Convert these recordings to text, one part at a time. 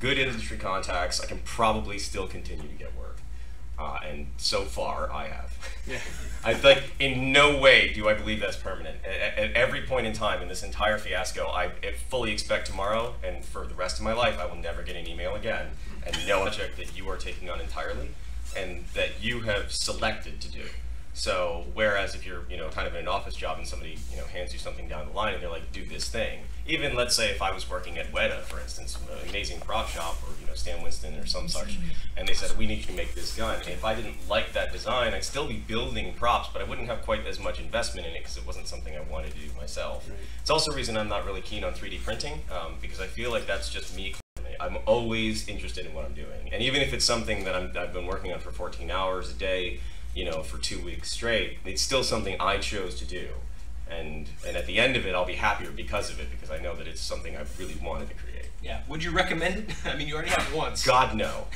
good industry contacts. I can probably still continue to get work. And so far, I have. Yeah. I like, in no way do I believe that's permanent. At every point in time in this entire fiasco, I fully expect tomorrow and for the rest of my life, I will never get an email again and no project that you are taking on entirely and that you have selected to do. So, whereas if you're, kind of in an office job and somebody, hands you something down the line and they're like, do this thing. Even, let's say, if I was working at Weta, for instance, an amazing prop shop, or, Stan Winston or some such, and they said, we need you to make this gun. And if I didn't like that design, I'd still be building props, but I wouldn't have quite as much investment in it because it wasn't something I wanted to do myself. Right. It's also a reason I'm not really keen on 3D printing, because I feel like that's just me. I'm always interested in what I'm doing. And even if it's something that I've been working on for 14 hours a day, for 2 weeks straight, it's still something I chose to do. And at the end of it, I'll be happier because of it, because I know that it's something I really wanted to create. Yeah. Would you recommend it? I mean, you already have once. God, no.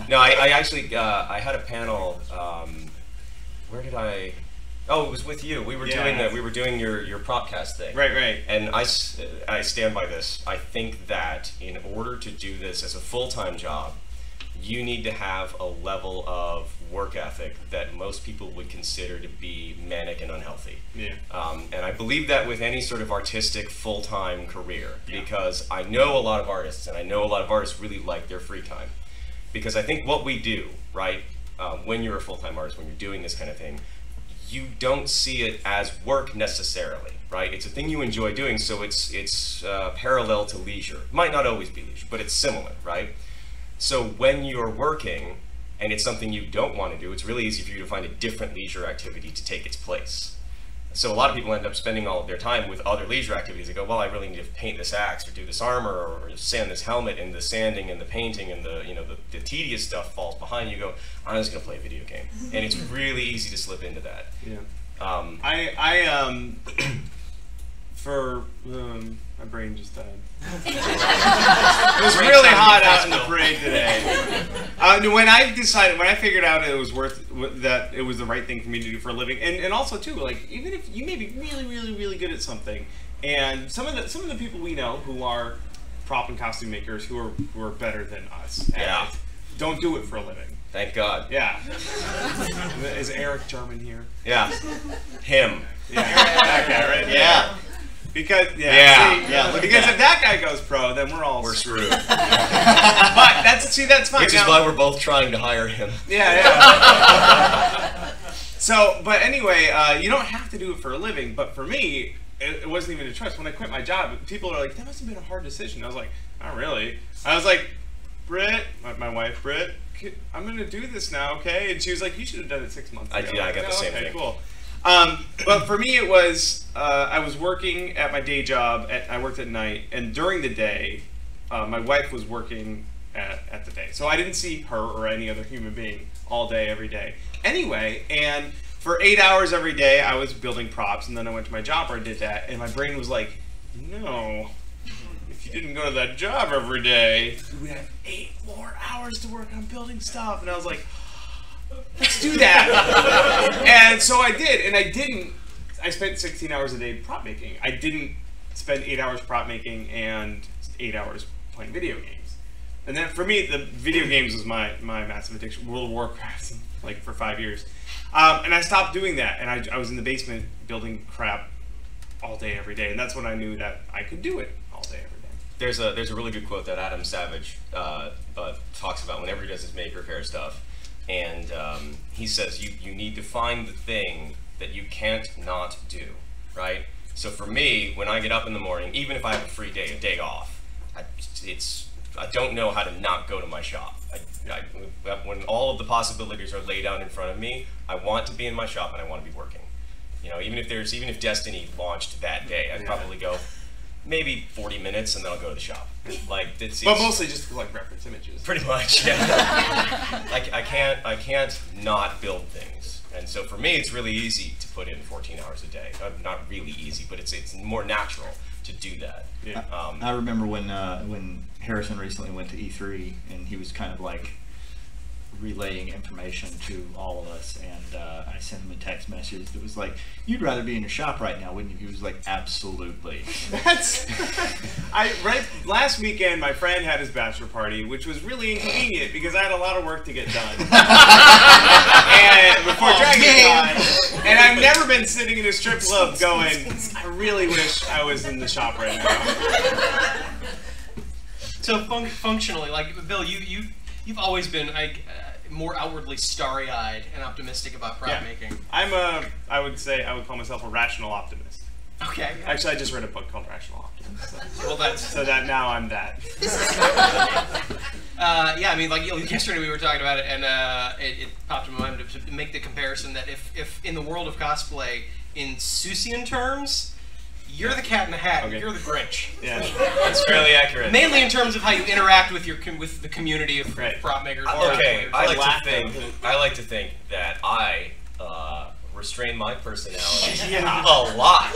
No, I actually, I had a panel, where did I, oh, it was with you. We were doing your Propcast thing. Right. And I stand by this. I think that in order to do this as a full-time job, you need to have a level of work ethic that most people would consider to be manic and unhealthy. Yeah. And I believe that with any sort of artistic full-time career, because I know a lot of artists, and I know a lot of artists really like their free time. Because I think what we do, right, when you're a full-time artist, when you're doing this kind of thing, you don't see it as work necessarily, right? It's a thing you enjoy doing, so it's parallel to leisure. It might not always be leisure, but it's similar, right? So when you're working and it's something you don't want to do, it's really easy for you to find a different leisure activity to take its place. So a lot of people end up spending all of their time with other leisure activities. They go, well, I really need to paint this axe or do this armor or sand this helmet, and the sanding and the painting and the tedious stuff falls behind you. You go, I'm just going to play a video game. And it's really easy to slip into that. Yeah. My brain just died. It was really hot out in the parade today. When I figured out it was that it was the right thing for me to do for a living, and also too, like, even if you may be really, really, really good at something, and some of the people we know who are prop and costume makers who are better than us, don't do it for a living. Thank God. Yeah. Is Eric German here? Yeah. Him. Yeah. That guy, right? Yeah. Because because if that guy goes pro, then we're screwed. But that's fine. Which is why we're both trying to hire him. Yeah. So, but anyway, you don't have to do it for a living. But for me, it wasn't even a choice. When I quit my job, people are like, "That must have been a hard decision." I was like, "Not really." I was like, "Britt, my wife, Britt, I'm gonna do this now, okay?" And she was like, "You should have done it 6 months ago." I got the same thing. Cool. But for me, it was I was working at my day job. I worked at night, and during the day, my wife was working at the day, so I didn't see her or any other human being all day, every day. Anyway, and for 8 hours every day, I was building props, and then I went to my job where I did that, and my brain was like, "No, if you didn't go to that job every day, you would have 8 more hours to work on building stuff." And I was like, let's do that. And so I did, and I spent 16 hours a day prop making. I didn't spend 8 hours prop making and 8 hours playing video games. And then for me, the video games was my massive addiction. World of Warcraft, like for 5 years. And I stopped doing that, and I was in the basement building crap all day, every day. And that's when I knew that I could do it all day, every day. There's a really good quote that Adam Savage talks about whenever he does his make repair stuff. And he says, you need to find the thing that you can't not do, right? So for me, when I get up in the morning, even if I have a free day, a day off, I don't know how to not go to my shop. When all of the possibilities are laid out in front of me, I want to be in my shop and I want to be working. Even if Destiny launched that day, I'd probably go maybe 40 minutes and then I'll go to the shop. But mostly just to like reference images. Pretty much, yeah. I can't not build things, and so for me, it's really easy to put in 14 hours a day. Not really easy, but it's more natural to do that. Yeah. I remember when Harrison recently went to E3, and he was kind of like relaying information to all of us, and I sent him a text message that was like, "You'd rather be in your shop right now, wouldn't you?" He was like, "Absolutely." That's last weekend my friend had his bachelor party, which was really inconvenient because I had a lot of work to get done. And before DragonCon, and I've never been sitting in a strip club going, I really wish I was in the shop right now. So functionally, like Bill, you've always been more outwardly starry-eyed and optimistic about prop making. I would call myself a rational optimist. Okay. Actually, I just read a book called Rational Optimist. So, well, so that now I'm that. Yeah, I mean, like yesterday we were talking about it, and it popped in my mind to make the comparison that if in the world of cosplay, in Seussian terms, you're the Cat in the Hat, you're the Grinch. Yeah, that's fairly accurate. Mainly in terms of how you interact with the community of prop makers. Okay, I like to think that I restrain my personality a lot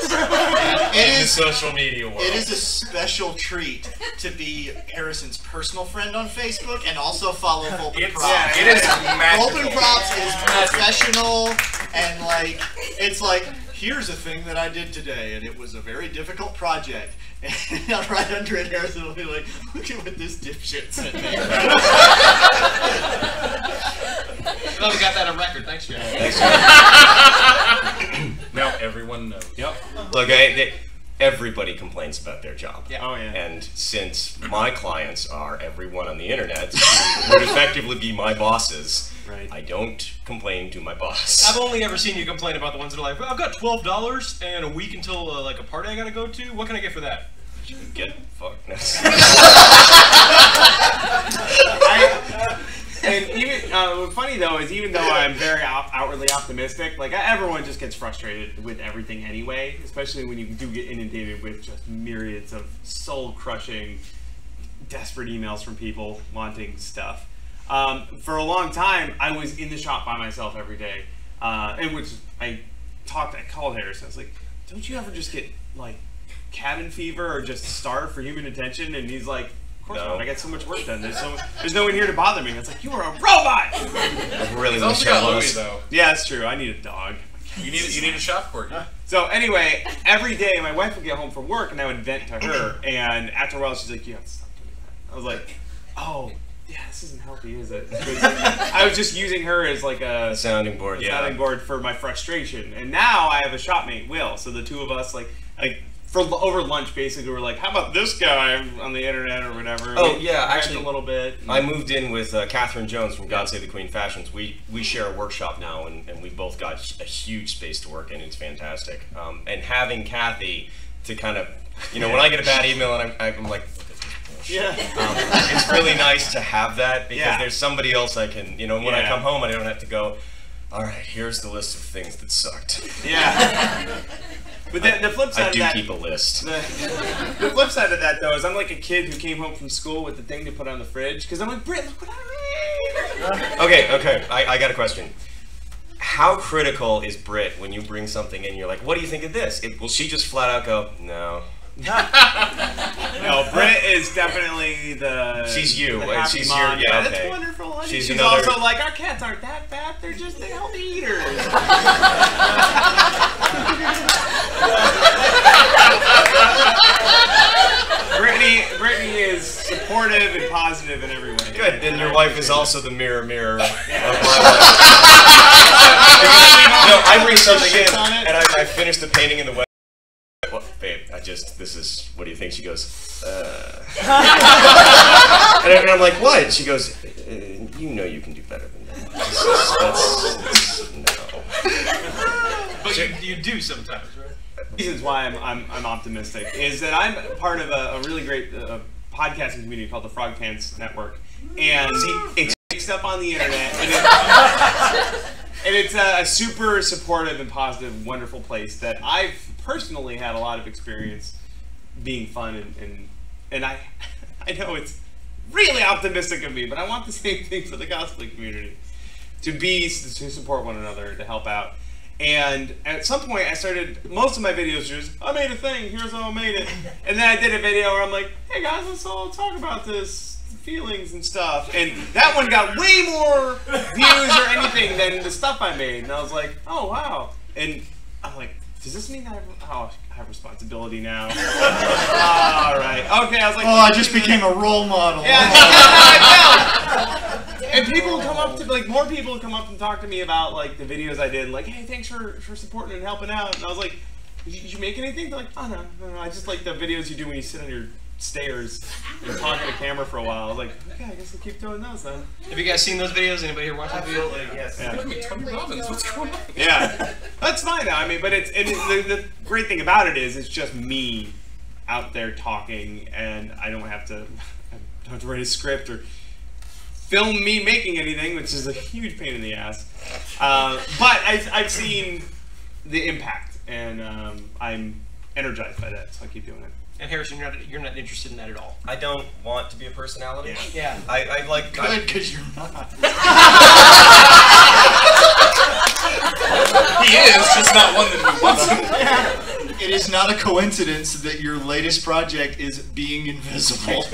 in the social media world. It is a special treat to be Harrison's personal friend on Facebook and also follow Vulcan Props. Yeah, it is magical. Vulcan Props is professional, and like it's like, here's a thing that I did today, and it was a very difficult project. And right under it, Harrison will be like, look at what this dipshit sent me. Well, we got that on record. Thanks, Jeff. Thanks, Jeff. Now everyone knows. Yep. Look, everybody complains about their job. Yeah. Oh, yeah. And since my clients are everyone on the internet, who would effectively be my bosses, right. I don't complain to my boss. I've only ever seen you complain about the ones that are like, I've got $12 and a week until like a party I gotta go to. What can I get for that? You can get fucked. And even what's funny though is even though I'm very outwardly optimistic, like everyone just gets frustrated with everything anyway, especially when you do get inundated with just myriads of soul-crushing, desperate emails from people wanting stuff. For a long time, I was in the shop by myself every day, in which I called Harrison. I was like, "Don't you ever just get like cabin fever or just starve for human attention?" And he's like, "Of course not. I got so much work done. There's no one here to bother me." And it's like, "You are a robot." I really also got Louis though. Yeah, that's true. I need a dog. You need a shop corgi. So anyway, every day my wife would get home from work and I would vent to her, and after a while she's like, "You have to stop doing that." I was like, "Oh, yeah, this isn't healthy, is it?" I was just using her as like a sounding board, sounding board for my frustration. And now I have a shopmate, Will. So the two of us, like for over lunch, basically, we're like, "How about this guy on the internet or whatever?" Oh yeah, actually, a little bit. I moved in with Catherine Jones from God Save the Queen Fashions. We share a workshop now, and we both got a huge space to work in. It's fantastic. And having Kathy to kind of, when I get a bad email and I'm like, yeah. It's really nice to have that because there's somebody else I can, when I come home, I don't have to go, all right, here's the list of things that sucked. Yeah. But the flip side of that... I do keep a list. The flip side of that, though, is I'm like a kid who came home from school with the thing to put on the fridge because I'm like, "Britt, look what I made!" Okay, I got a question. How critical is Britt when you bring something in, you're like, "What do you think of this?" Will she just flat out go, "No"? No, Britt is definitely the. She's you. The happy She's mom. your. Yeah, That's okay. wonderful. Honey. She's also like, "Our cats aren't that fat. They're just healthy eaters." Brittany is supportive and positive in every way. Good. Then your wife is also the mirror of my life. No, I bring something in, and I finish the painting in the web. Well, babe, this is, what do you think? She goes, and I'm like, "What?" She goes, you can do better than that. No. But you do sometimes, right? Reasons why I'm optimistic is that I'm part of a really great podcasting community called the Frog Pants Network, and it's mixed up on the internet, and it's a super supportive and positive, wonderful place that I've personally had a lot of experience being fun, and I know it's really optimistic of me, but I want the same thing for the cosplay community, to support one another, to help out. And at some point I started, most of my videos just, I made a thing, here's how I made it. And then I did a video where I'm like, "Hey guys, let's all talk about this feelings and stuff, and that one got way more views or anything than the stuff I made, and I was like, oh wow, and I'm like, does this mean I have responsibility now? All right, okay, I was like, oh, I just became a role model. Yeah, and people come up to, like, more people come up and talk to me about, like, the videos I did, like, hey, thanks for supporting and helping out, and I was like, did you make anything? They're like, oh no, I just like the videos you do when you sit on your stairs and talk to the camera for a while. I was like, okay, I guess I'll keep doing those then. Have you guys seen those videos? Anybody here watch that video? Yes. Yeah. Tony Robbins, what's going on? Yeah, that's fine. I mean, but the great thing about it is it's just me out there talking, and I don't have to write a script or film me making anything, which is a huge pain in the ass. But I've seen the impact, and I'm energized by that, so I keep doing it. And Harrison, you're not interested in that at all. I don't want to be a personality. Yeah. I like. Good, because you're not. He is, just not one that we want him. It is not a coincidence that your latest project is being invisible.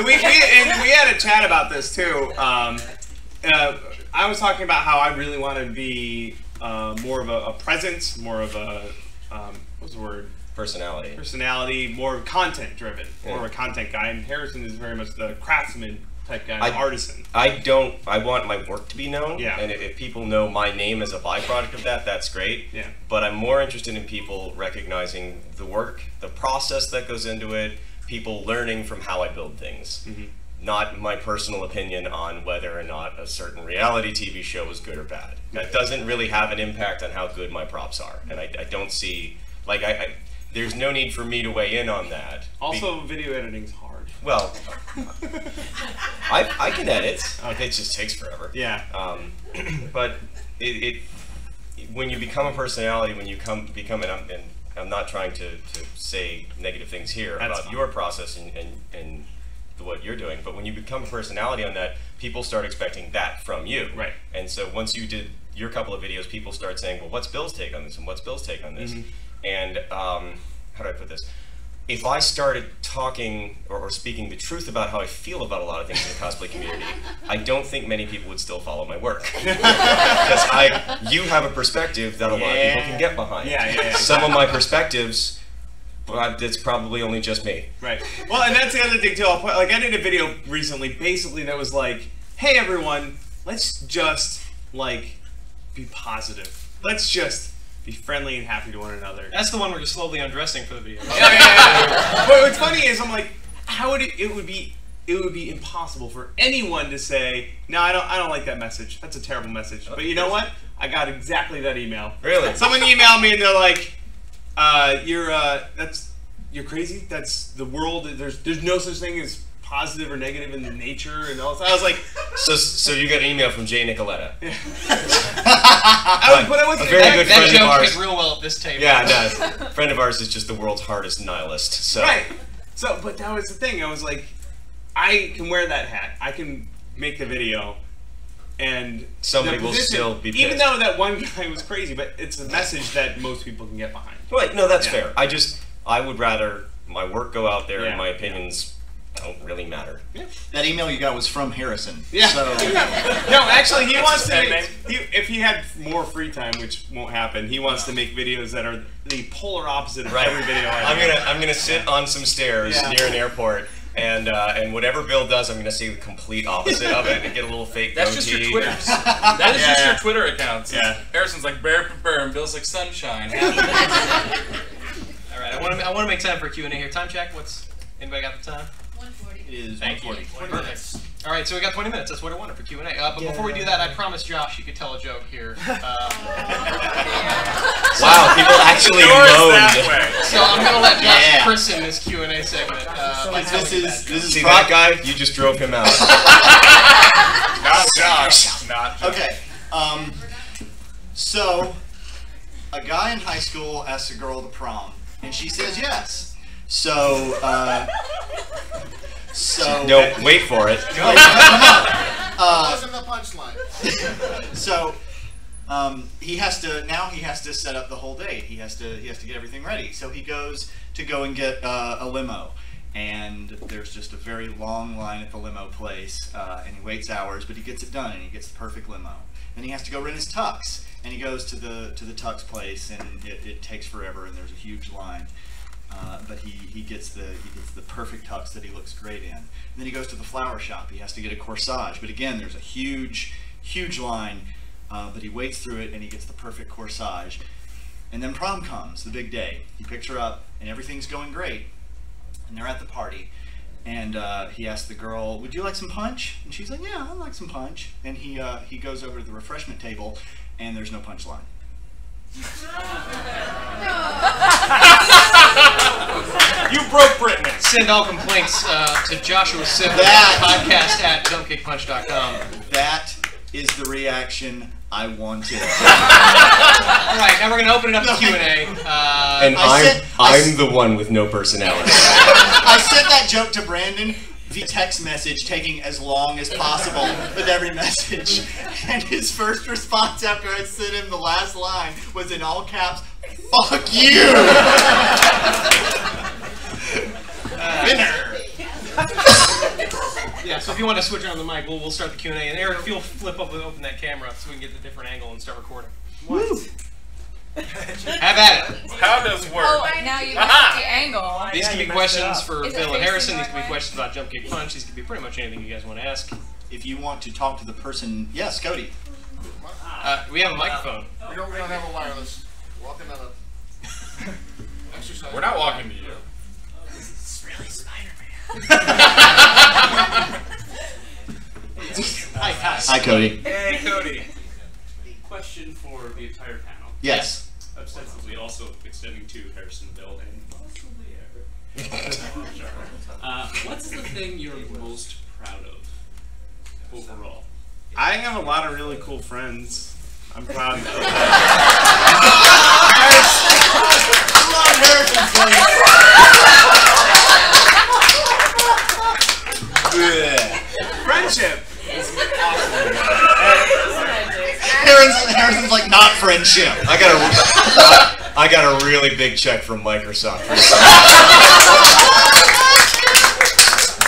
We had a chat about this too. I was talking about how I really want to be more of a presence, more of a what's the word? Personality, more content driven, more of a content guy. And Harrison is very much the craftsman type guy, artisan. I want my work to be known. Yeah. And if people know my name as a byproduct of that, that's great. Yeah. But I'm more interested in people recognizing the work, the process that goes into it, people learning from how I build things. Mm-hmm. Not my personal opinion on whether or not a certain reality TV show is good or bad. That doesn't really have an impact on how good my props are. And I don't see, like, there's no need for me to weigh in on that. Also, video editing's hard. Well, I can edit. It just takes forever. Yeah. But when you become a personality, when you become and I'm not trying to say negative things here about your process and what you're doing, but when you become a personality on that, people start expecting that from you. Right. And so once you did your couple of videos, people start saying, well, what's Bill's take on this, and what's Bill's take on this? Mm-hmm. And how do I put this? If I started talking or speaking the truth about how I feel about a lot of things in the cosplay community, I don't think many people would still follow my work. Because you have a perspective that a lot of people can get behind. Yeah. Some of my perspectives, it's probably only just me. Right. Well, and that's the other thing too. I did a video recently, basically that was like, "Hey everyone, let's just be positive. Let's just be friendly and happy to one another." That's the one where you're slowly undressing for the video. Yeah. But what's funny is I'm like, how would it would be impossible for anyone to say, "No, I don't like that message. That's a terrible message." But you know what? I got exactly that email. Really? Someone emailed me and they're like, you're crazy. That's the world. There's no such thing as positive or negative in the nature and all. I was like, so you got an email from Jay Nicoletta. but a very good friend of ours. That joke fit real well at this table. Yeah, no, a friend of ours is just the world's hardest nihilist. So. Right. So, but that was the thing. I was like, I can wear that hat. I can make the video. And somebody will still be pissed. Even though that one guy was crazy, but it's a message that most people can get behind. Right, no, that's fair. I would rather my work go out there and my opinions don't really matter. Yeah. That email you got was from Harrison. Yeah. So. No, actually, he wants to make, if he had more free time, which won't happen, he wants to make videos that are the polar opposite of every video I do. I'm gonna sit on some stairs near an airport. And whatever Bill does, I'm going to see the complete opposite of it and get a little fake That's goatee. just your Twitters. That is just your Twitter accounts. Yeah. Harrison's like bear, and Bill's like sunshine. All right, I want to make time for Q&A here. Time check. Anybody got the time? 1:40. It is Thank 1:40. you. Perfect. All right, so we got 20 minutes. That's what I wanted for Q&A. But before we do that, I promised Josh you could tell a joke here. Wow, people actually moaned. So I'm going to let Josh christen this Q&A segment. This is See that guy? You just drove him out. Not Josh. Not Josh. Okay. So a guy in high school asks a girl to prom, and she says yes. So No, wait for it. Come on. That wasn't the punchline. So he has to set up the whole day. He has to get everything ready. So he goes to go and get a limo, and there's just a very long line at the limo place, and he waits hours, but he gets it done, and he gets the perfect limo. Then he has to go rent his tux, and he goes to the tux place, and it takes forever, and there's a huge line. But he gets the perfect tux that he looks great in. And then he goes to the flower shop. He has to get a corsage, but again, there's a huge line. But he waits through it, and he gets the perfect corsage. And then prom comes, the big day. He picks her up, and everything's going great. And they're at the party, and he asks the girl, "Would you like some punch?" And she's like, "Yeah, I'd like some punch." And he goes over to the refreshment table, and there's no punch line. You broke Brittany. Send all complaints to Joshua Sibley podcast at jumpkickpunch.com. That is the reaction I wanted. All right, now we're going to open it up to Q&A. And I'm the one with no personality. I sent that joke to Brandon via text message, taking as long as possible with every message. And his first response after I sent him the last line was in all caps, "Fuck you!" Winner. Yeah, so if you want to switch on the mic, we'll start the Q&A. And Eric, if you'll flip up and open that camera so we can get the different angle and start recording. Woo. Have at it. How does it work? Oh, now you missed the angle. These can be questions for Is it Bill and Harrison. facing These can be that way? questions about Jump Kick Punch. These can be pretty much anything you guys want to ask. If you want to talk to the person, yes, Cody. We have a microphone. We don't have a wireless. Walking on a exercise. We're not walking to you. It's really Spider-Man. Hi, Cody. Hey, Cody. Question for the entire panel. Yes. Ostensibly also extending to Harrison, Bill, and possibly Eric. What's the thing you're most proud of overall? I have a lot of really cool friends. I'm proud of them. Friendship is awesome. Harrison's like, not friendship. I got a really big check from Microsoft.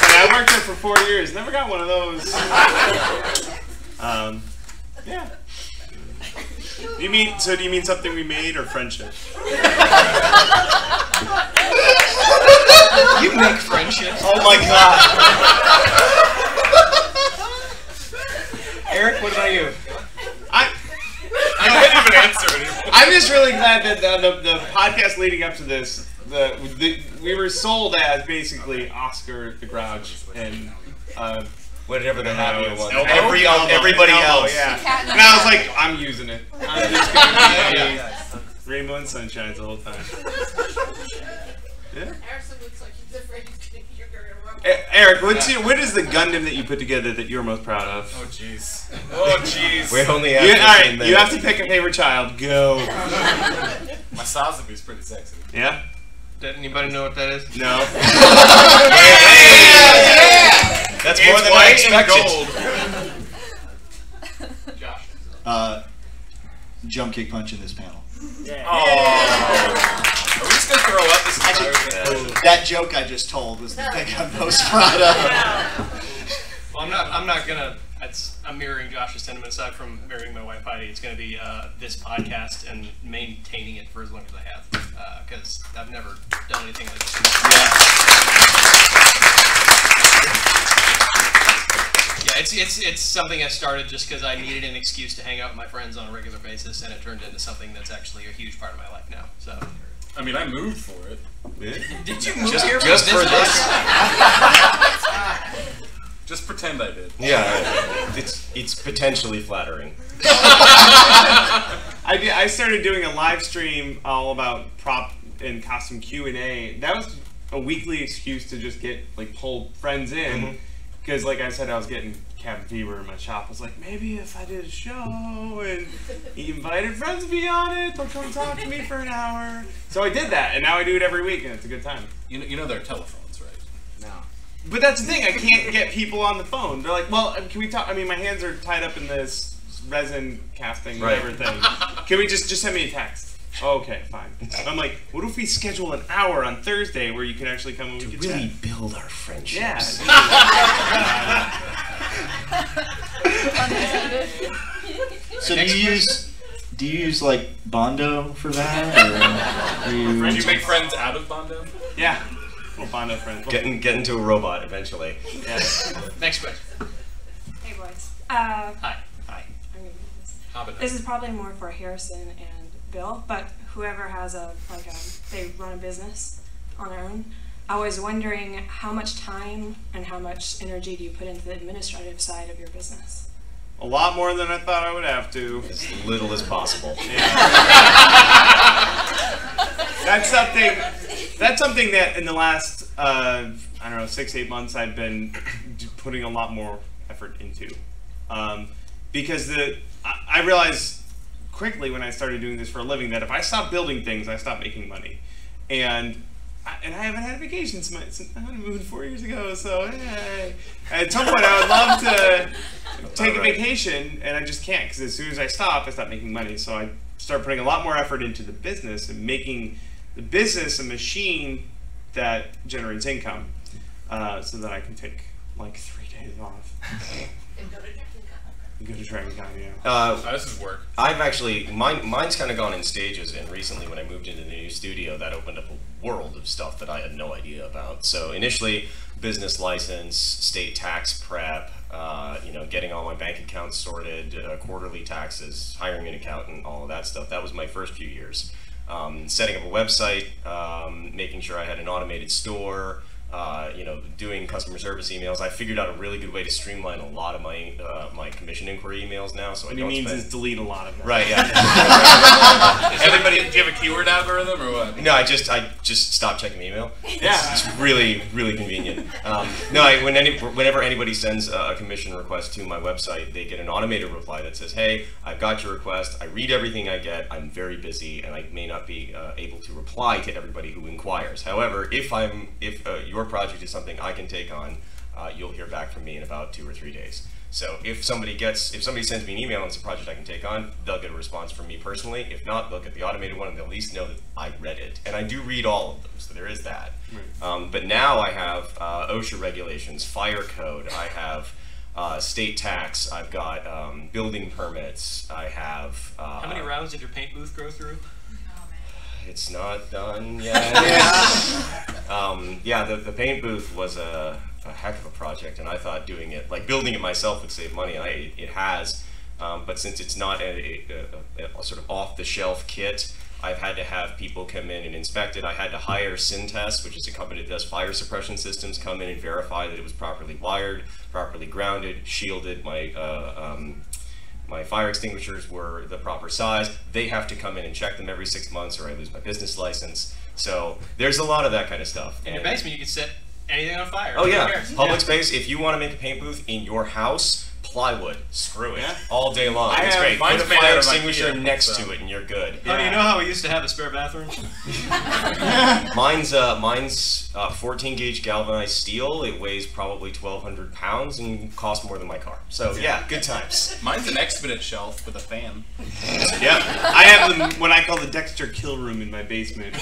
I worked there for 4 years. Never got one of those. Yeah. Do you mean something we made or friendship? You make friendships. Oh my god. Eric, what about you? I can't even answer anymore. I'm just really glad that the podcast leading up to this, we were sold as basically Oscar the Grouch and Whatever the happier one. Elbow. Everybody Elbow, else. yeah. Cat in And the I was hat. like, I'm using it. I'm just gonna be rainbow and sunshines the whole time. Yeah. Harrison looks like he's afraid he's going to get your Eric, what is the Gundam that you put together that you're most proud of? Oh jeez. Oh jeez. We only have All 15 right, minutes. you have to pick a favorite child. Go. My Sazabi's pretty sexy. Yeah? Does anybody know what that is? No. That's more than I expected. Josh. Jump kick punch in this panel. Are we just gonna throw up this entire thing? That joke I just told was the thing I'm most proud of. Well, I'm not gonna. I'm mirroring Josh's sentiment. Aside from marrying my wife Heidi, it's gonna be this podcast and maintaining it for as long as I have, because I've never done anything like this. Yeah, it's something I started just because I needed an excuse to hang out with my friends on a regular basis, and it turned into something that's actually a huge part of my life now. So. I mean, I moved for it. Did you move here Just for this? Just pretend I did. Yeah, it's potentially flattering. I started doing a live stream all about prop and costume Q&A. That was a weekly excuse to just get pull friends in, because like I said, I was getting cabin fever in my shop. I was like, maybe if I did a show and he invited friends to be on it, they'll come talk to me for an hour. So I did that, and now I do it every week, and it's a good time. You know there are telephones, right? No. But that's the thing, I can't get people on the phone. They're like, well, can we talk? I mean, my hands are tied up in this resin casting, Right. whatever thing. Can we just send me a text? Oh, okay, fine. I'm like, what if we schedule an hour on Thursday where you can actually come and we can Really chat? build our friendship. Yeah. So do you use like Bondo for that, or Did you make friends out of Bondo? Yeah. Well, Bondo friends. Get into a robot eventually. Yeah. Next question. Hey boys. Hi. Hi. I'm gonna do this. Hobbit. This is probably more for Harrison and Bill, but whoever has they run a business on their own. I was wondering how much time and how much energy do you put into the administrative side of your business? A lot more than I thought I would have to. As little as possible. That's something that in the last, I don't know, 6 to 8 months I've been putting a lot more effort into. Because I realized quickly when I started doing this for a living that if I stop building things, I stop making money. And I haven't had a vacation since I moved 4 years ago, so hey. At some point I would love to take a vacation, and I just can't, because as soon as I stop making money. So I start putting a lot more effort into the business and making the business a machine that generates income, so that I can take like 3 days off. And go to DragonCon. Go to DragonCon, yeah. This is work. I've actually, mine's kind of gone in stages, and recently when I moved into the new studio, that opened up a world of stuff that I had no idea about. So initially, business license, state tax prep, getting all my bank accounts sorted, quarterly taxes, hiring an accountant, all of that stuff. That was my first few years. Setting up a website, making sure I had an automated store, doing customer service emails. I figured out a really good way to streamline a lot of my my commission inquiry emails now. So What he means is delete a lot of them. Right, yeah. Everybody, do you have a keyword algorithm or what? No, I just stopped checking the email. Yeah. It's really, really convenient. Whenever anybody sends a commission request to my website, they get an automated reply that says, "Hey, I've got your request. I read everything I get. I'm very busy, and I may not be able to reply to everybody who inquires. However, if your project is something I can take on, you'll hear back from me in about 2 or 3 days." So if somebody sends me an email and it's a project I can take on, they'll get a response from me personally. If not, they'll get the automated one and they'll at least know that I read it. And I do read all of them, so there is that. Right. But now I have OSHA regulations, fire code, I have state tax, I've got building permits, I have... How many rounds did your paint booth go through? It's not done yet. The paint booth was a heck of a project, and I thought doing it, like building it myself, would save money. It has, but since it's not a sort of off-the-shelf kit, I've had to have people come in and inspect it. I had to hire Syntest, which is a company that does fire suppression systems, come in and verify that it was properly wired, properly grounded, shielded. My fire extinguishers were the proper size. They have to come in and check them every 6 months, or I lose my business license. So there's a lot of that kind of stuff. In your basement, you can set anything on fire. Oh yeah, public space. If you want to make a paint booth in your house, plywood, screw it, all day long. It's great. Put a fire extinguisher next to it, and you're good. Oh, do you know how we used to have a spare bathroom? Mine's 14 gauge galvanized steel. It weighs probably 1,200 pounds and costs more than my car. So yeah, good times. Mine's an Expedit shelf with a fan. Yeah, I have what I call the Dexter kill room in my basement.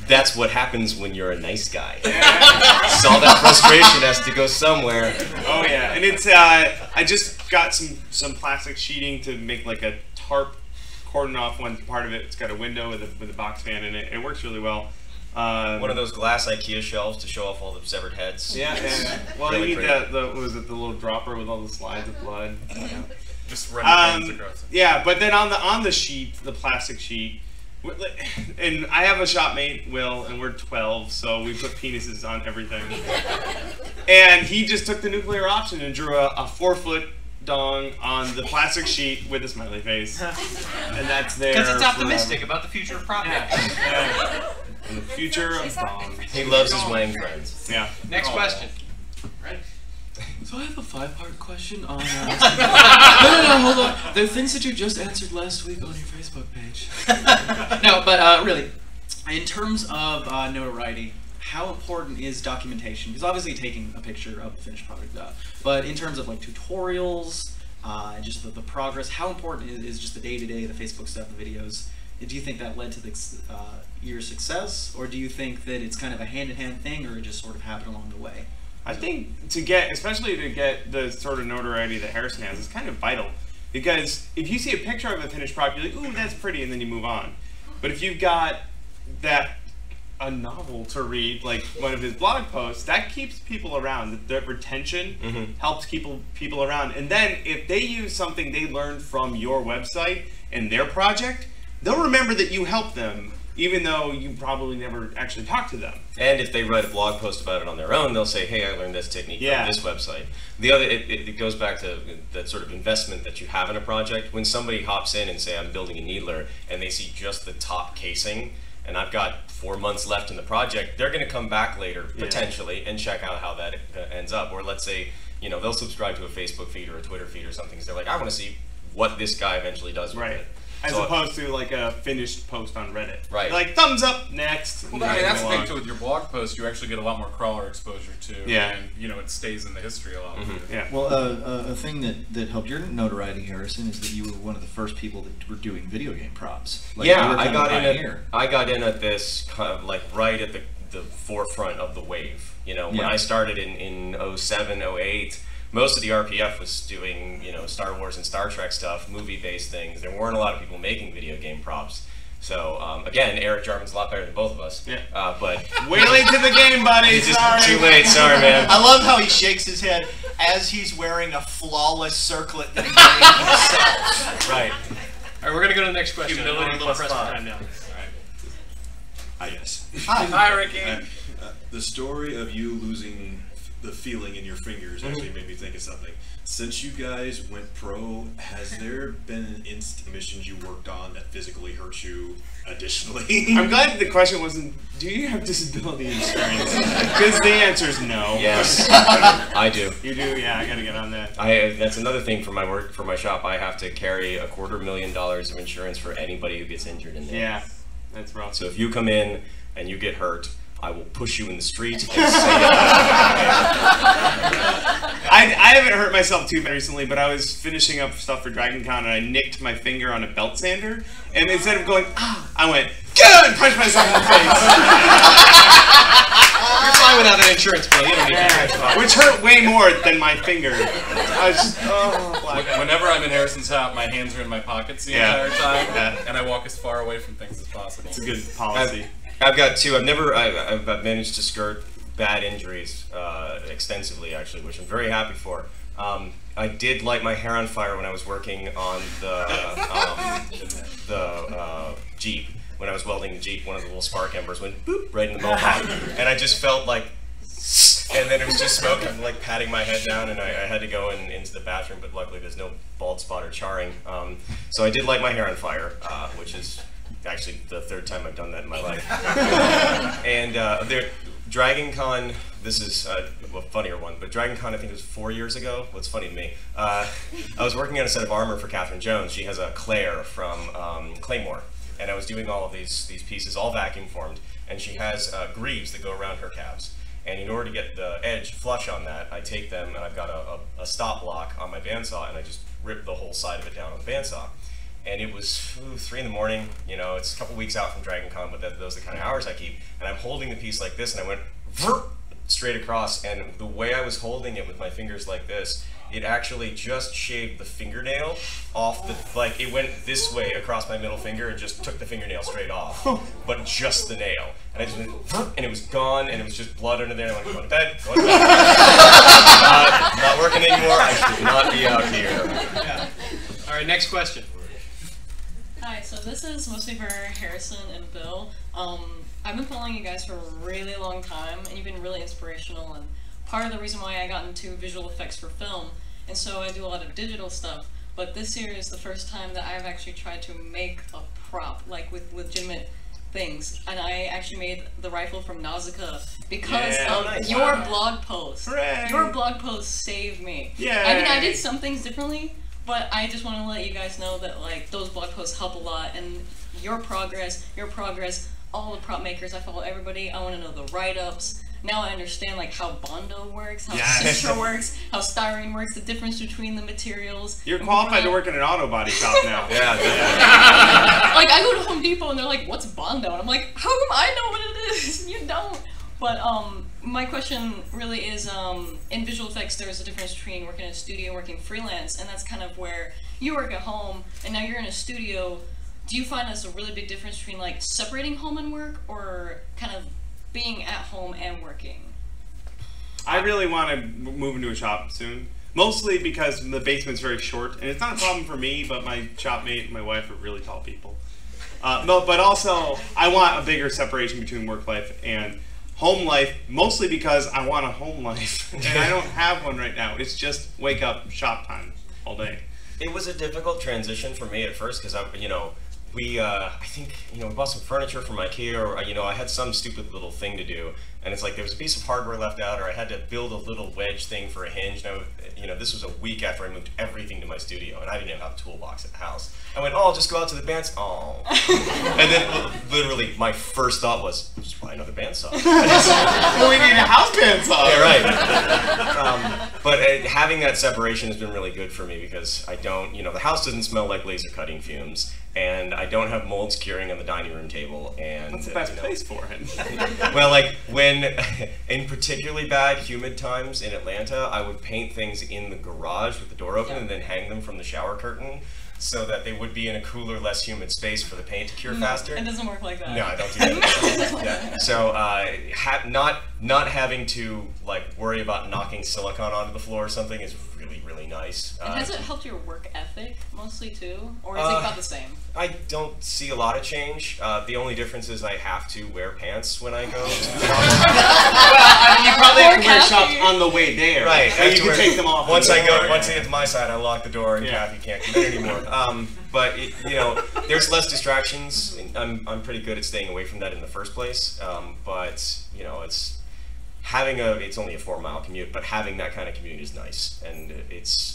That's what happens when you're a nice guy. So all that frustration has to go somewhere. Oh yeah, and it's I just got some plastic sheeting to make like a tarp, cordon off one part of it. It's got a window with a box fan in it. It works really well. One of those glass IKEA shelves to show off all the severed heads. Yeah. Well, really you need the little dropper with all the slides of blood. Yeah. Just run your hands across it. Yeah, but then on the sheet, the plastic sheet. And I have a shopmate, Will, and we're 12, so we put penises on everything. And he just took the nuclear option and drew a 4-foot dong on the plastic sheet with a smiley face. And that's there. Because it's optimistic about the future of propmaker. Yeah. And the future of dong. He loves his wang friends. Yeah. Next question. Ready? So I have a 5-part question on... no, hold on. The things that you just answered last week on your Facebook page. No, but really, in terms of notoriety, how important is documentation? Because obviously taking a picture of the finished product, but in terms of like tutorials, just the progress, how important is just the day-to-day, the Facebook stuff, the videos? Do you think that led to your success, or do you think that it's kind of a hand-in-hand thing, or it just sort of happened along the way? I think especially to get the sort of notoriety that Harrison has, is kind of vital. Because if you see a picture of a finished product, you're like, ooh, that's pretty, and then you move on. But if you've got a novel to read, like one of his blog posts, that keeps people around. The retention helps keep people around. And then if they use something they learned from your website in their project, they'll remember that you helped them, even though you probably never actually talked to them. And if they write a blog post about it on their own, they'll say, hey, I learned this technique from this website. The other, it goes back to that sort of investment that you have in a project. When somebody hops in and say, I'm building a needler, and they see just the top casing, and I've got 4 months left in the project, they're going to come back later, potentially, and check out how that ends up. Or let's say, they'll subscribe to a Facebook feed or a Twitter feed or something, because they're like, I want to see what this guy eventually does with it. As opposed to like a finished post on Reddit. Right. Like, thumbs up, next. Well, that's the thing too, with your blog post, you actually get a lot more crawler exposure too. Yeah. And, it stays in the history a lot. Yeah. Well, a thing that helped your notoriety, Harrison, is that you were one of the first people that were doing video game props. Like, I got in at this kind of like right at the forefront of the wave. When I started in 07, 08, most of the RPF was doing, Star Wars and Star Trek stuff, movie-based things. There weren't a lot of people making video game props. So, again, Eric Jarman's a lot better than both of us. Yeah. But way late to the game, buddy. Sorry. Too late. Sorry, man. I love how he shakes his head as he's wearing a flawless circlet that he made himself. Right. All right, we're gonna go to the next question. We're a little pressed for time now. All right. Hi, yes. Hi, Ricky. The story of you losing the feeling in your fingers actually made me think of something. Since you guys went pro, has there been an instant missions you worked on that physically hurt you additionally? I'm glad the question wasn't, do you have disability insurance? Because the answer is no. Yes, I do. You do? Yeah, I gotta get on that. That's another thing for my work, for my shop. I have to carry $250,000 of insurance for anybody who gets injured in there. Yeah, that's rough. So if you come in and you get hurt, I will push you in the street and say I haven't hurt myself too bad recently, but I was finishing up stuff for DragonCon and I nicked my finger on a belt sander, and instead of going, I went, good, punched myself in the face. You're fine without an insurance bill. You don't need insurance. Which hurt way more than my finger. I was just, whenever I'm in Harrison's house, my hands are in my pockets the entire time, and I walk as far away from things as possible. It's a good policy. I've got two. I've managed to skirt bad injuries extensively, actually, which I'm very happy for. I did light my hair on fire when I was working on the Jeep. When I was welding the Jeep, one of the little spark embers went boop right in the mohawk, and I just felt like, and then it was just smoke. I'm like patting my head down, and I had to go into the bathroom, but luckily there's no bald spot or charring. So I did light my hair on fire, which is actually the third time I've done that in my life. And DragonCon, this is a funnier one, but DragonCon I think it was 4 years ago. What's funny to me, I was working on a set of armor for Catherine Jones. She has a Claire from Kraemer, and I was doing all of these pieces, all vacuum formed, and she has greaves that go around her calves. And in order to get the edge flush on that, I take them and I've got a stop block on my bandsaw, and I just rip the whole side of it down on the bandsaw. And it was 3 in the morning, it's a couple weeks out from DragonCon, but those are the kind of hours I keep. And I'm holding the piece like this, and I went straight across, and the way I was holding it with my fingers like this, it actually just shaved the fingernail off it went this way across my middle finger and just took the fingernail straight off, but just the nail. And I just went, and it was gone, and it was just blood under there. I'm like, go to bed, go to bed. Not working anymore, I should not be out here. Yeah. All right, next question. Hi, so this is mostly for Harrison and Bill. I've been following you guys for a really long time, and you've been really inspirational, and part of the reason why I got into visual effects for film, and so I do a lot of digital stuff, but this year is the first time that I've actually tried to make a prop, like with legitimate things, and I actually made the rifle from Nausicaa because of your blog post. Hooray. Your blog post saved me. Yeah. I mean, I did some things differently, but I just want to let you guys know that those blog posts help a lot, and your progress all the prop makers. I follow everybody. I want to know the write-ups. Now I understand like how Bondo works, how Citra works, how styrene works, the difference between the materials. You're qualified to work in an auto body shop now. Yeah. Like I go to Home Depot and they're like, "What's Bondo?" And I'm like, "How come I know what it is? You don't." But my question really is, in visual effects, there's a difference between working in a studio and working freelance, and that's kind of where you work at home, and now you're in a studio. Do you find there's a really big difference between like separating home and work, or kind of being at home and working? I really want to move into a shop soon. Mostly because the basement's very short, and it's not a problem for me, but my shopmate and my wife are really tall people. No, but also, I want a bigger separation between work life and home life, mostly because I want a home life, and I don't have one right now. It's just wake up, shop time all day. It was a difficult transition for me at first because I think we bought some furniture from IKEA, or I had some stupid little thing to do, and it's like there was a piece of hardware left out, or I had to build a little wedge thing for a hinge. Now, this was a week after I moved everything to my studio, and I didn't even have a toolbox at the house. I went, I'll just go out to the bandsaw. Oh, and then literally my first thought was, just buy another bandsaw. Well, we need a house bandsaw. Yeah, right. But having that separation has been really good for me because I don't, the house doesn't smell like laser cutting fumes, and I don't have molds curing on the dining room table. And that's the best place for it. Well, like when in particularly bad humid times in Atlanta, I would paint things in the garage with the door open and then hang them from the shower curtain so that they would be in a cooler, less humid space for the paint to cure faster. It doesn't work like that. No, I don't do that. Yeah. So not having to like worry about knocking silicone onto the floor or something is really nice. And has it helped your work ethic mostly too, or is it about the same? I don't see a lot of change. The only difference is I have to wear pants when I go to the shop. You probably have to wear shops on the way there. Right. And you can take them off. Once I get to my side, I lock the door and Kathy can't come in anymore. But there's less distractions. I'm pretty good at staying away from that in the first place. But it's only a 4-mile commute, but having that kind of commute is nice. And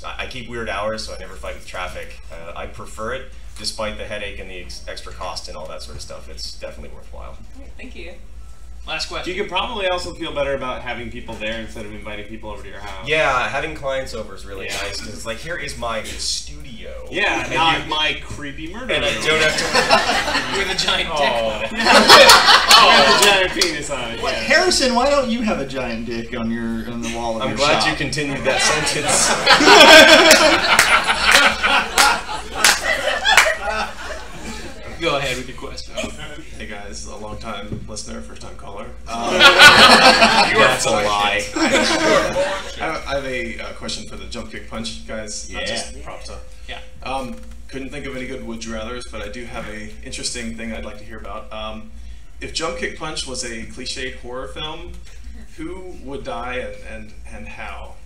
I keep weird hours, so I never fight with traffic. I prefer it, despite the headache and the extra cost and all that sort of stuff. It's definitely worthwhile. Right, thank you. Last question. You could probably also feel better about having people there instead of inviting people over to your house. Yeah, having clients over is really nice because it's like, here is my studio. Yeah, and not my creepy murder. And I don't have to with a giant dick on it. With a giant penis on it. Well, Harrison, why don't you have a giant dick on the wall of I'm your glad shop? you continued that sentence. Go ahead with your question. Hey guys, a long time listener, first time caller. That's a lie. I have a question for the Jump Kick Punch guys, not just prop stuff. Yeah. Couldn't think of any good would you rathers, but I do have a interesting thing I'd like to hear about. If Jump Kick Punch was a cliched horror film, who would die and how?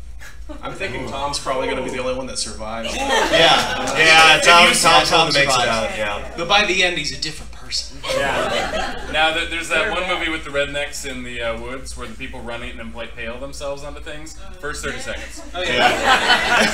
I'm thinking Tom's probably going to be the only one that survives. Yeah, Tom makes it out. Yeah. But by the end, he's a different person. Yeah. Now there's that one movie with the rednecks in the woods where the people run it and pale themselves onto things. First 30 seconds. Oh yeah.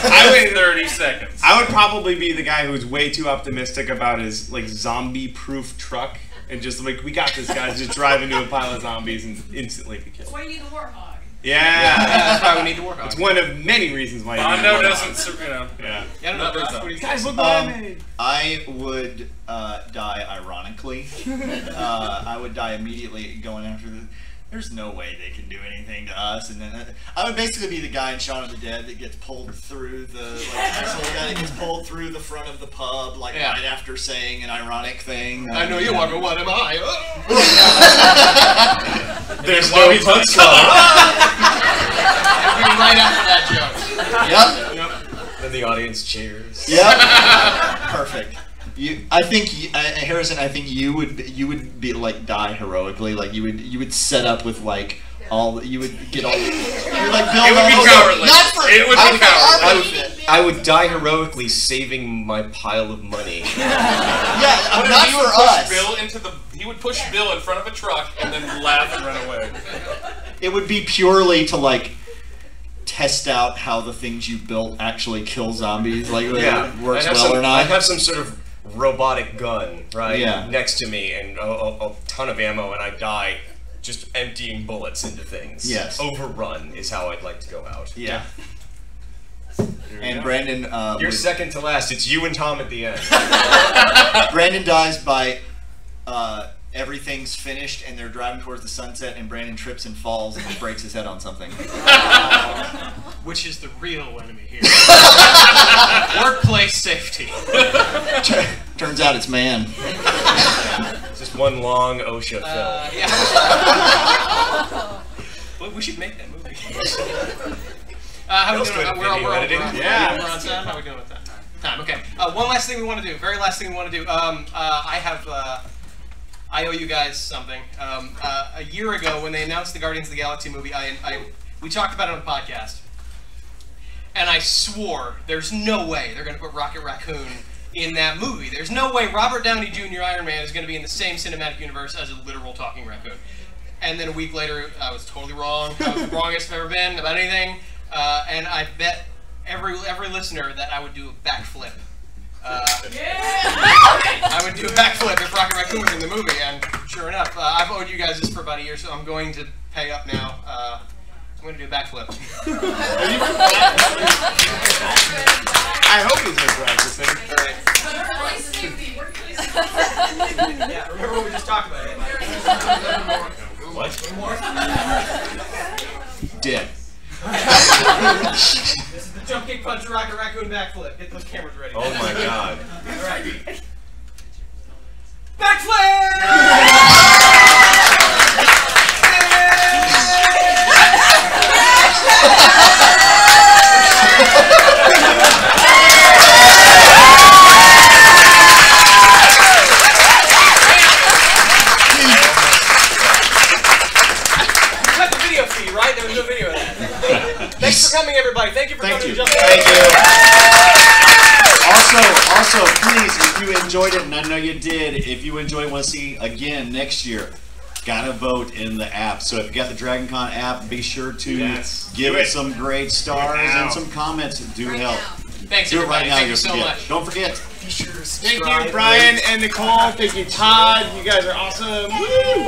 I would 30 seconds. I would probably be the guy who's way too optimistic about his like zombie-proof truck and just like, we got this, guys. Just drive into a pile of zombies and instantly be killed. That's why you need the warthog. Yeah. That's why we need the warthog. It's one of many reasons why. Bondo doesn't, Yeah. Yeah, I don't know. Guys, look what I made. I would die ironically. I would die immediately going after the... There's no way they can do anything to us, and then I would basically be the guy in Shaun of the Dead that gets pulled through the guy that gets pulled through the front of the pub right after saying an ironic thing. I know you want to. What am I? There's no punchline. Right after that joke. Yep. Then the audience cheers. Yep. Perfect. I think Harrison. I think you would be like die heroically. Like you would set up with like all you would get all. You're like build. It would be cowardly. Not for. It would be cowardly. I would die heroically saving my pile of money. Yeah, not for us. He would push Bill in front of a truck and then laugh and run away. It would be purely to like test out how the things you built actually kill zombies. Like whether it works well or not. I'd have some sort of robotic gun, right, Yeah. next to me, and a ton of ammo, and I die just emptying bullets into things. Yes. Overrun is how I'd like to go out. Yeah. And Brandon, You're second to last. It's you and Tom at the end. Brandon dies by everything's finished and they're driving towards the sunset and Brandon trips and falls and breaks his head on something. Which is the real enemy here. Workplace safety. Turns out it's man. Just one long OSHA film. Yeah. Well, we should make that movie. How are we doing? We're on time. How are we doing with that? Time. Okay. One last thing we want to do. Very last thing we want to do. I owe you guys something. A year ago, when they announced the Guardians of the Galaxy movie, we talked about it on the podcast, and I swore there's no way they're going to put Rocket Raccoon in that movie. There's no way Robert Downey Jr. Iron Man is going to be in the same cinematic universe as a literal talking raccoon. And then a week later, I was totally wrong. I was the wrongest I've ever been about anything. And I bet every listener that I would do a backflip. I would do a backflip if Rocket Raccoon was in the movie, and sure enough, I've owed you guys this for about a year, so I'm going to pay up now. I'm going to do a backflip. I hope he's been practicing. Yeah, remember what we just talked about? What? Dead. This is the jump kick punch Rocket Raccoon backflip. Get those cameras ready. Oh my god. Alright. Backflip! Cut the video feed, right? There was no video of that. Thanks for coming, everybody. Thank you for coming to Jump Kick. Thank you. Also, please, if you enjoyed it, and I know you did, if you enjoyed and want to see again next year, gotta vote in the app. So if you got the DragonCon app, be sure to give it some great stars and some comments. Do help. Thanks, Do it right everybody. now. Thank you You'll so forget. much. Don't forget. Thank you, Brian and Nicole. Thank you, Todd. You guys are awesome. Woo!